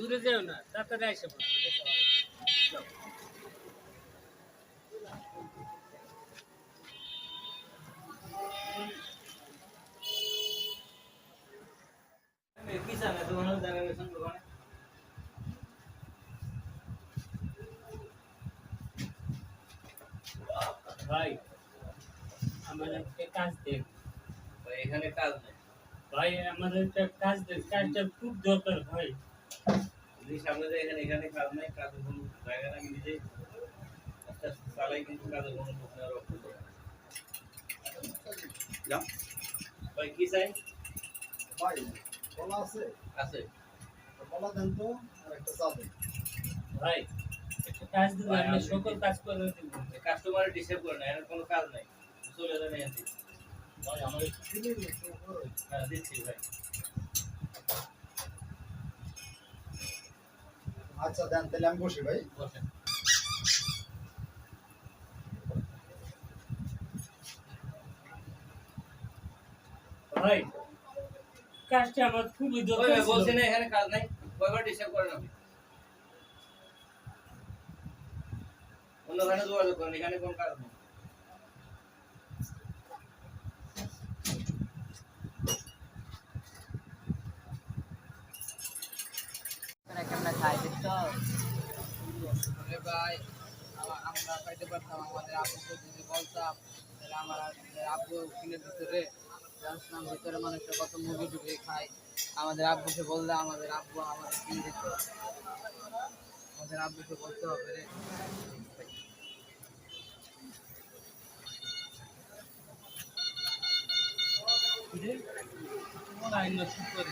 দূরে যেও না, তাড়াতাড়ি আইসা পড়ো। কি জানে তোমার জায়গা গেছেন দোকানে ভাই আমার একটা কাজ দেন। এখানে কাজ নেই ভাই আমাদের একটা কাজ দেন, কাজটা খুব দরকার ভাই। যদি সামনে যায় এখানে কাজ নাই, কাজের কোনো জায়গা না, আমি নিজে একটা চালাই কিন্তু কাজের কোনো লোক নেওয়ার অপশন নেই। যাও ভাই কি চাই? ভাই কলা আছে? আছে কলা দেন তো, আর একটা চা দেন। ভাই একটা কাজ দিলে ভাই, আপনি আমি- সকল কাজ করে দিবেন। কাস্টমারের ডিস্টার্ব করে না, এর কোনো কাজ নাই, চলে যান এখান থেকে। ভাই আমার একটু দিলেই একটু বড়। হ্যাঁ দিচ্ছি ভাই। আচ্ছা দেন, তাহলে আমি বসি ভাই। বসেন। ভাই কাজটা আমার খুবই ওই দরকার ভাই বলছি ছিল। না এখানে কাজ নাই, কয়বার ডিস্টার্ব করেন আপনি? অন্যখানে যোগাযোগ করেন, এখানে কোনো কাজ নেই। কেমন খাই দেখছো? ভাই আমরা খাইতে পারতাম, আমাদের আব্বুকে যদি বলতাম তাহলে আমাদের আব্বু কিনে দিত রে। জানতাম ভিতরে মানুষের কত মুরগি টুগি খায়, আমাদের আব্বুকে বললে আমাদের আব্বু আমাদের কিনে দিত। আমাদের আব্বুকে বলতে হবে রে। তোমার আইন নষ্ট করে